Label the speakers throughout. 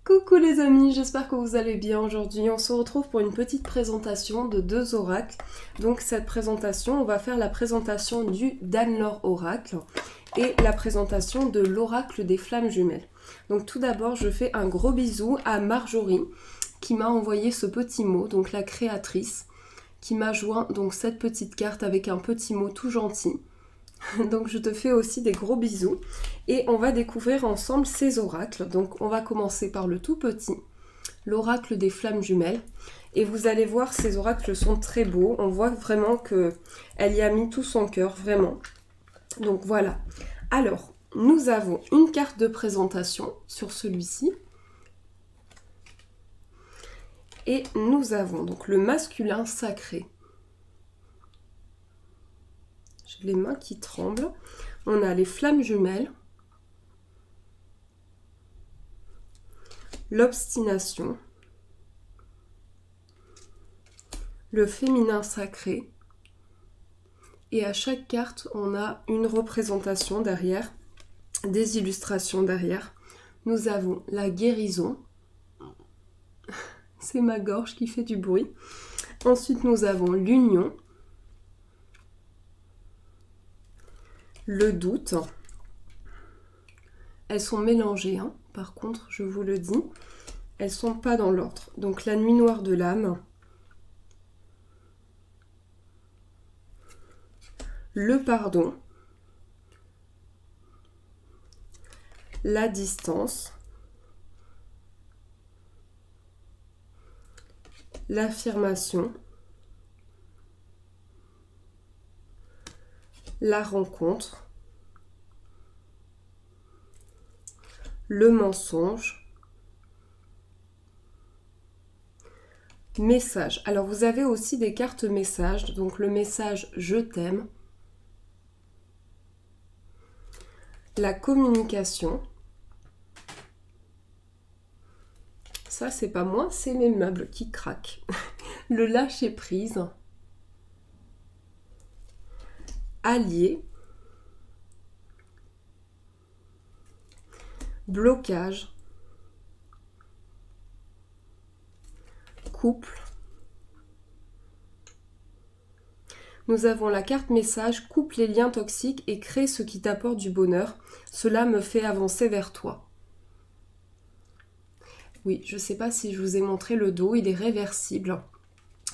Speaker 1: Coucou les amis, j'espère que vous allez bien aujourd'hui. On se retrouve pour une petite présentation de 2 oracles. Donc cette présentation, on va faire la présentation du Dan-Lore Oracle et la présentation de l'oracle des flammes jumelles. Donc tout d'abord, je fais un gros bisou à Marjorie qui m'a envoyé ce petit mot, donc la créatrice, qui m'a joint donc cette petite carte avec un petit mot tout gentil. Donc je te fais aussi des gros bisous et on va découvrir ensemble ces oracles. Donc on va commencer par le tout petit, l'oracle des flammes jumelles. Et vous allez voir, ces oracles sont très beaux. On voit vraiment qu'elle y a mis tout son cœur, vraiment. Donc voilà. Alors, nous avons une carte de présentation sur celui-ci. Et nous avons donc le masculin sacré. J'ai les mains qui tremblent. On a les flammes jumelles, l'obstination, le féminin sacré, et à chaque carte, on a une représentation derrière, des illustrations derrière. Nous avons la guérison, c'est ma gorge qui fait du bruit. Ensuite, nous avons l'union, le doute. Elles sont mélangées, hein, par contre, je vous le dis. Elles ne sont pas dans l'ordre. Donc la nuit noire de l'âme, le pardon, la distance, l'affirmation, la rencontre, le mensonge, message. Alors vous avez aussi des cartes messages, donc le message je t'aime, la communication. Ça c'est pas moi, c'est mes meubles qui craquent. Le lâcher prise, allié, blocage, couple. Nous avons la carte message, coupe les liens toxiques et crée ce qui t'apporte du bonheur. Cela me fait avancer vers toi. Oui, je ne sais pas si je vous ai montré le dos, il est réversible.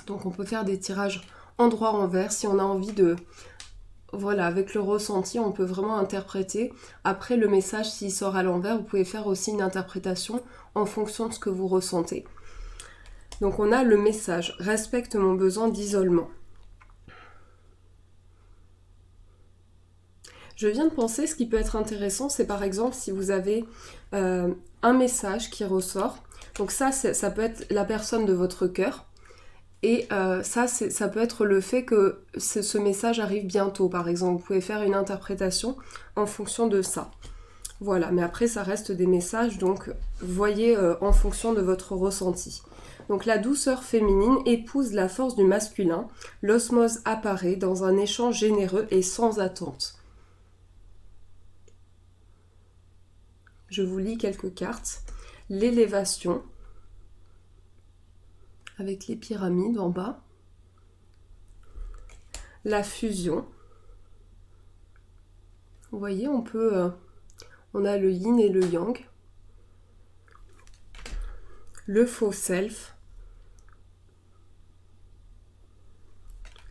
Speaker 1: Donc on peut faire des tirages endroit-envers si on a envie de... Voilà, avec le ressenti, on peut vraiment interpréter. Après, le message, s'il sort à l'envers, vous pouvez faire aussi une interprétation en fonction de ce que vous ressentez. Donc on a le message, respecte mon besoin d'isolement. Je viens de penser, ce qui peut être intéressant, c'est par exemple si vous avez un message qui ressort. Donc ça peut être la personne de votre cœur. Et ça peut être le fait que ce message arrive bientôt, par exemple. Vous pouvez faire une interprétation en fonction de ça. Voilà, mais après ça reste des messages, donc voyez en fonction de votre ressenti. Donc la douceur féminine épouse la force du masculin. L'osmose apparaît dans un échange généreux et sans attente. Je vous lis quelques cartes. L'élévation, avec les pyramides en bas. La fusion. Vous voyez, on a le yin et le yang. Le faux self.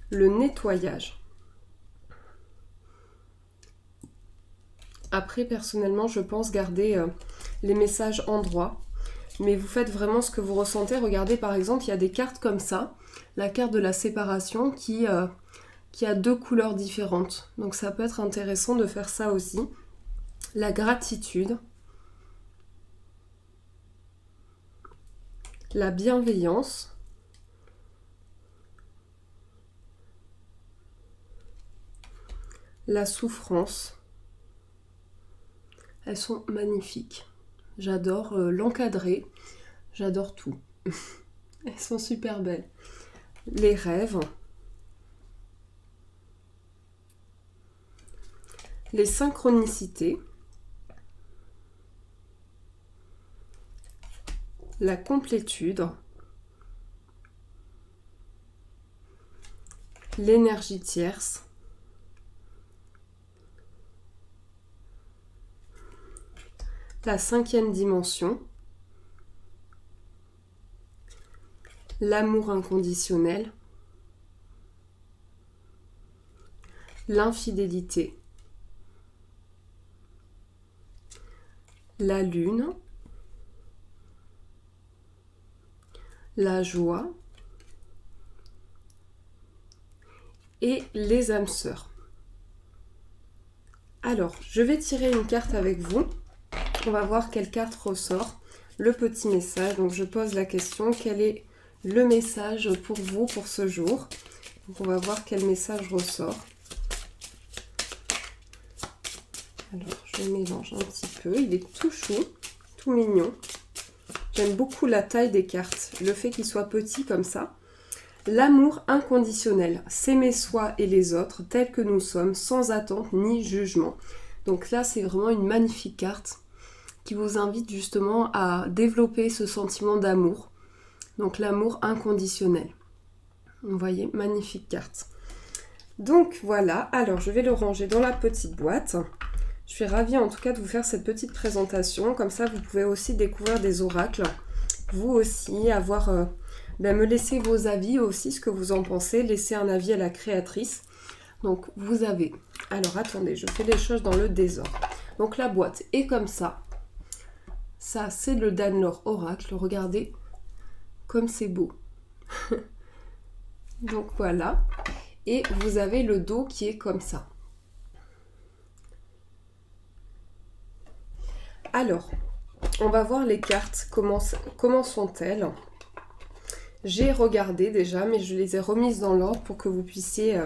Speaker 1: Le nettoyage. Après, personnellement, je pense garder les messages endroits. Mais vous faites vraiment ce que vous ressentez. Regardez, par exemple, il y a des cartes comme ça. La carte de la séparation qui a 2 couleurs différentes. Donc ça peut être intéressant de faire ça aussi. La gratitude. La bienveillance. La souffrance. Elles sont magnifiques. J'adore l'encadrer. J'adore tout. Elles sont super belles. Les rêves. Les synchronicités. la complétude, l'énergie tierce, la 5e dimension, l'amour inconditionnel, l'infidélité, la lune, la joie et les âmes sœurs. Alors, je vais tirer une carte avec vous. On va voir quelle carte ressort. Le petit message. Donc, je pose la question, quel est le message pour vous pour ce jour? Donc, on va voir quel message ressort. Alors, je mélange un petit peu. Il est tout chou, tout mignon. J'aime beaucoup la taille des cartes, le fait qu'il soit petit comme ça. L'amour inconditionnel, s'aimer soi et les autres tels que nous sommes, sans attente ni jugement. Donc là, c'est vraiment une magnifique carte qui vous invite justement à développer ce sentiment d'amour. Donc l'amour inconditionnel. Vous voyez, magnifique carte. Donc voilà, alors je vais le ranger dans la petite boîte. Je suis ravie en tout cas de vous faire cette petite présentation. Comme ça, vous pouvez aussi découvrir des oracles. Vous aussi, avoir... me laisser vos avis aussi, ce que vous en pensez. Laissez un avis à la créatrice. Donc vous avez... Alors attendez, je fais les choses dans le désordre. Donc la boîte est comme ça. Ça, c'est le Danlor Oracle. Regardez comme c'est beau. Donc voilà. Et vous avez le dos qui est comme ça. Alors, on va voir les cartes. Comment sont-elles? J'ai regardé déjà, mais je les ai remises dans l'ordre pour que vous puissiez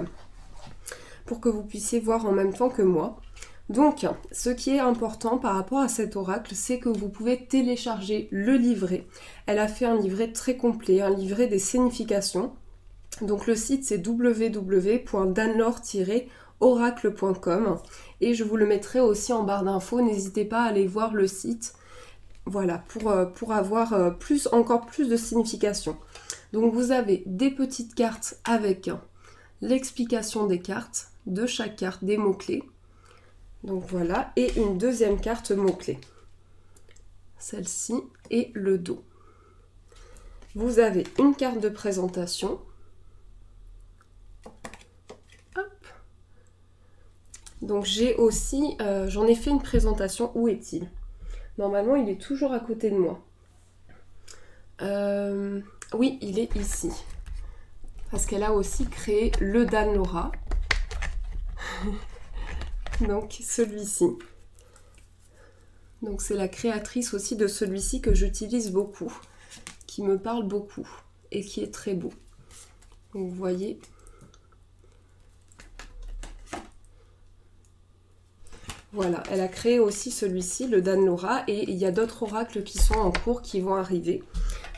Speaker 1: voir en même temps que moi. Donc, ce qui est important par rapport à cet oracle, c'est que vous pouvez télécharger le livret. Elle a fait un livret très complet, un livret des significations. Donc, le site, c'est www.danlor-oracle.com et je vous le mettrai aussi en barre d'infos. N'hésitez pas à aller voir le site, voilà, pour avoir encore plus de signification. Donc, vous avez des petites cartes avec l'explication des cartes, de chaque carte, des mots-clés. Donc voilà, et une deuxième carte mot-clé. Celle-ci et le dos. Vous avez une carte de présentation. Hop. Donc j'ai aussi, j'en ai fait une présentation. Où est-il? Normalement, il est toujours à côté de moi. Oui, il est ici. Parce qu'elle a aussi créé le Danlora. Donc celui-ci. Donc c'est la créatrice aussi de celui-ci que j'utilise beaucoup, qui me parle beaucoup et qui est très beau. Donc vous voyez. Voilà, elle a créé aussi celui-ci, le Danlora, et il y a d'autres oracles qui sont en cours, qui vont arriver.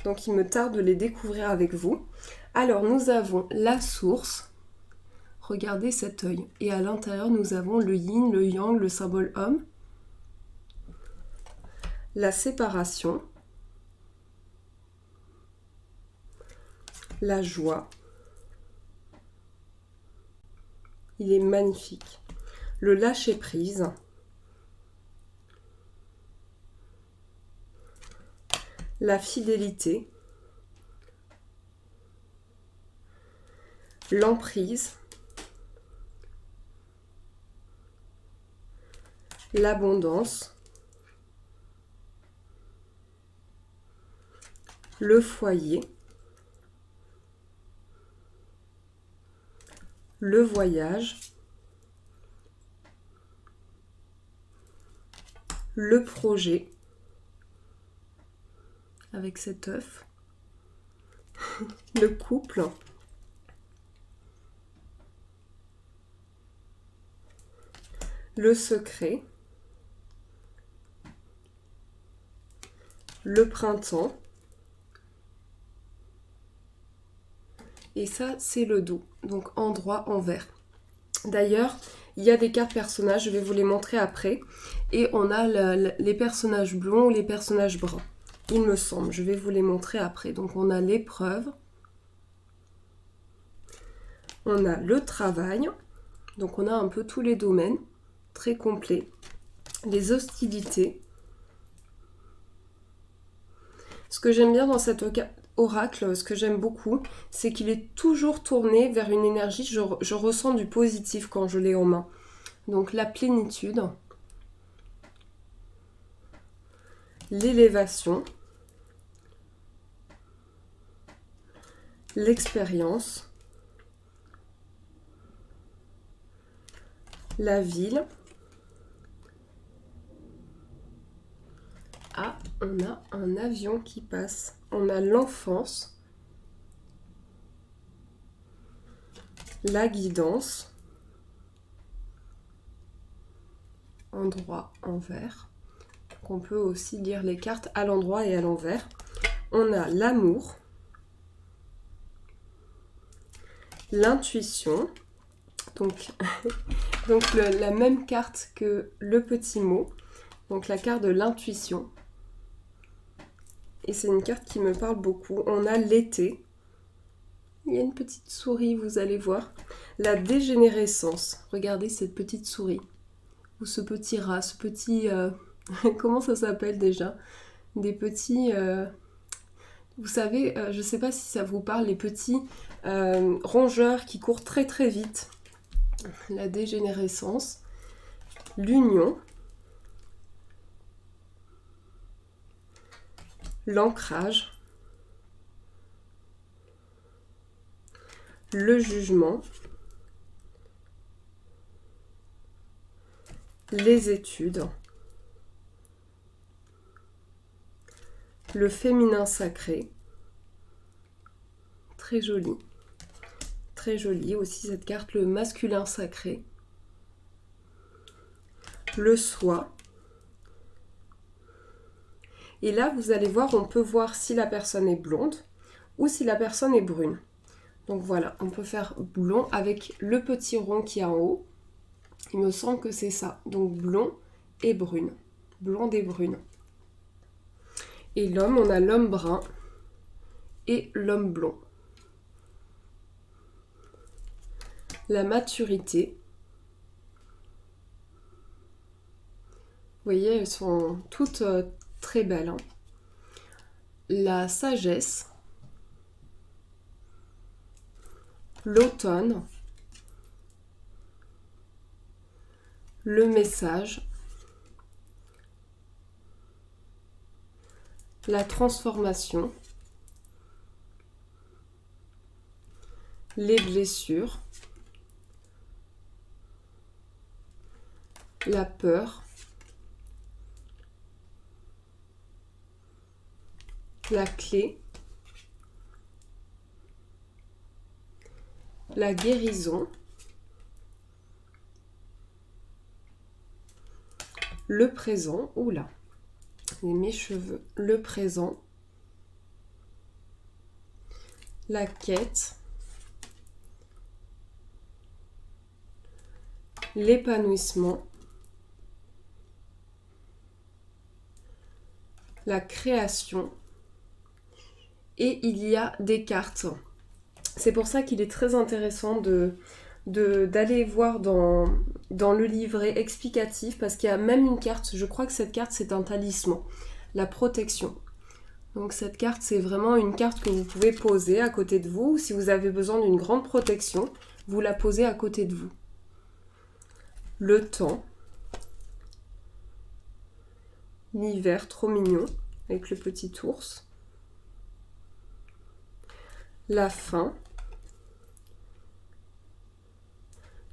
Speaker 1: Donc il me tarde de les découvrir avec vous. Alors nous avons la source. Regardez cet œil. Et à l'intérieur, nous avons le yin, le yang, le symbole homme. La séparation. La joie. Il est magnifique. Le lâcher-prise. La fidélité. L'emprise. L'abondance, le foyer, le voyage, le projet, avec cet œuf, le couple, le secret, le printemps, et ça c'est le dos, donc endroit envers. D'ailleurs, il y a des cartes personnages, je vais vous les montrer après, et on a les personnages blonds ou les personnages bruns. il me semble. Je vais vous les montrer après. Donc on a l'épreuve, on a le travail, donc on a un peu tous les domaines, très complets, les hostilités. Ce que j'aime bien dans cet oracle, ce que j'aime beaucoup, c'est qu'il est toujours tourné vers une énergie, je ressens du positif quand je l'ai en main. Donc la plénitude, l'élévation, l'expérience, la ville. Ah, on a un avion qui passe. On a l'enfance, la guidance, endroit, envers. On peut aussi lire les cartes à l'endroit et à l'envers. On a l'amour, l'intuition, donc la même carte que le petit mot, donc la carte de l'intuition. Et c'est une carte qui me parle beaucoup. On a l'été. Il y a une petite souris, vous allez voir. La dégénérescence. Regardez cette petite souris. Ou ce petit rat, ce petit... comment ça s'appelle déjà? Des petits... vous savez, je ne sais pas si ça vous parle, les petits rongeurs qui courent très très vite. La dégénérescence. L'union. L'ancrage, le jugement, les études, le féminin sacré, très joli aussi cette carte, le masculin sacré, le soi. Et là, vous allez voir, on peut voir si la personne est blonde ou si la personne est brune. Donc voilà, on peut faire blond avec le petit rond qui est en haut. Il me semble que c'est ça. Donc blond et brune. Blonde et brune. Et l'homme, on a l'homme brun et l'homme blond. La maturité. Vous voyez, elles sont toutes... très belle. Hein. La sagesse, l'automne, le message, la transformation, les blessures, la peur, la clé, la guérison, le présent, oula, mes cheveux, le présent, la quête, l'épanouissement, la création. Et il y a des cartes. C'est pour ça qu'il est très intéressant d'aller voir dans le livret explicatif, parce qu'il y a même une carte, je crois que cette carte c'est un talisman, la protection. Donc cette carte c'est vraiment une carte que vous pouvez poser à côté de vous. Si vous avez besoin d'une grande protection, vous la posez à côté de vous. Le temps. L'hiver, trop mignon, avec le petit ours. La fin.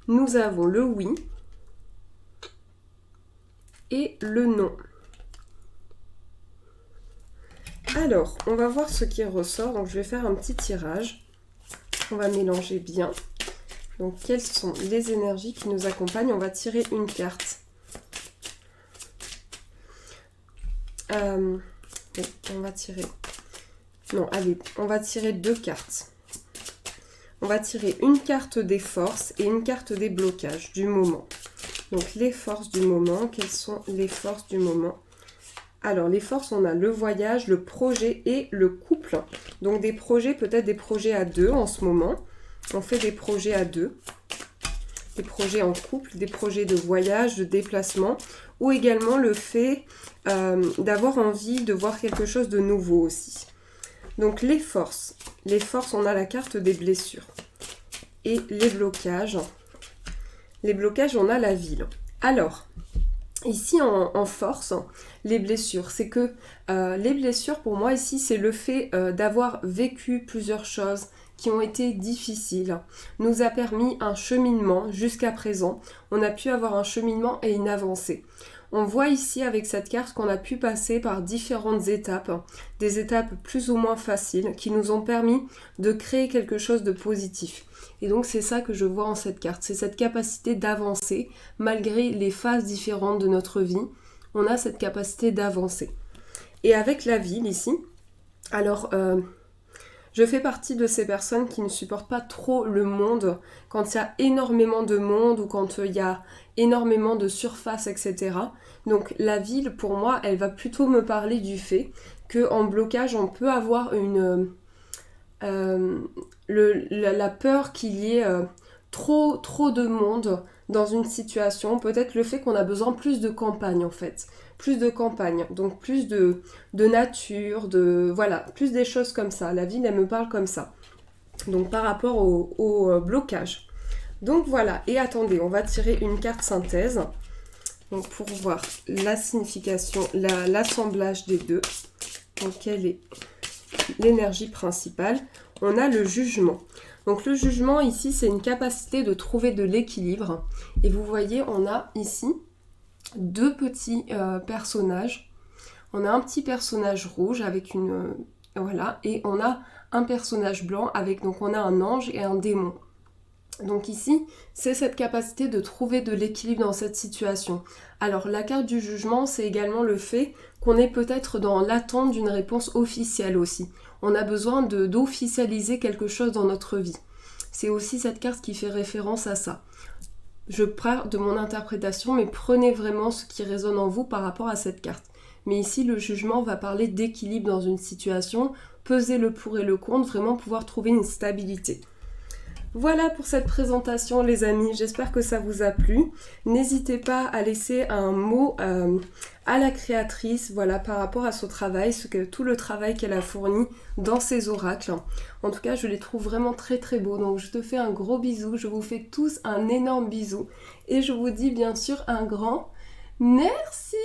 Speaker 1: Nous avons le oui et le non. Alors, on va voir ce qui ressort. Donc, je vais faire un petit tirage. On va mélanger bien. Donc, quelles sont les énergies qui nous accompagnent? On va tirer une carte. Oui, on va tirer... Non, allez, on va tirer deux cartes. On va tirer une carte des forces et une carte des blocages du moment. Donc, les forces du moment. Quelles sont les forces du moment Alors, les forces, on a le voyage, le projet et le couple. Donc, des projets, peut-être des projets à deux en ce moment. On fait des projets à deux. Des projets en couple, des projets de voyage, de déplacement. Ou également le fait d'avoir envie de voir quelque chose de nouveau aussi. Donc, les forces. Les forces, on a la carte des blessures. Et les blocages. Les blocages, on a la ville. Alors, ici en force, les blessures, c'est que les blessures pour moi ici c'est le fait d'avoir vécu plusieurs choses qui ont été difficiles, nous a permis un cheminement jusqu'à présent, on a pu avoir un cheminement et une avancée. On voit ici avec cette carte qu'on a pu passer par différentes étapes, des étapes plus ou moins faciles qui nous ont permis de créer quelque chose de positif. Et donc c'est ça que je vois en cette carte, c'est cette capacité d'avancer malgré les phases différentes de notre vie, on a cette capacité d'avancer. Et avec la ville ici, alors je fais partie de ces personnes qui ne supportent pas trop le monde, quand il y a énormément de monde ou quand il y a énormément de surface, etc. Donc la ville, pour moi, elle va plutôt me parler du fait qu'en blocage, on peut avoir la peur qu'il y ait trop de monde dans une situation. Peut-être le fait qu'on a besoin plus de campagne, en fait. Plus de campagne, donc plus de nature, voilà, plus des choses comme ça. La ville, elle me parle comme ça. Donc par rapport au blocage. Donc voilà, et attendez, on va tirer une carte synthèse. Donc pour voir la signification, l'assemblage des deux. Donc quelle est l'énergie principale? On a le jugement. Donc le jugement ici, c'est une capacité de trouver de l'équilibre. Et vous voyez, on a ici deux petits personnages. On a un petit personnage rouge avec une... voilà, et on a un personnage blanc avec... Donc on a un ange et un démon. Donc ici, c'est cette capacité de trouver de l'équilibre dans cette situation. Alors la carte du jugement, c'est également le fait qu'on est peut-être dans l'attente d'une réponse officielle aussi. On a besoin d'officialiser quelque chose dans notre vie. C'est aussi cette carte qui fait référence à ça. Je pars de mon interprétation, mais prenez vraiment ce qui résonne en vous par rapport à cette carte. Mais ici, le jugement va parler d'équilibre dans une situation, peser le pour et le contre, vraiment pouvoir trouver une stabilité. Voilà pour cette présentation les amis, j'espère que ça vous a plu. N'hésitez pas à laisser un mot à la créatrice, voilà, par rapport à son travail, tout le travail qu'elle a fourni dans ses oracles. En tout cas, je les trouve vraiment très très beaux, donc je te fais un gros bisou, je vous fais tous un énorme bisou et je vous dis bien sûr un grand merci.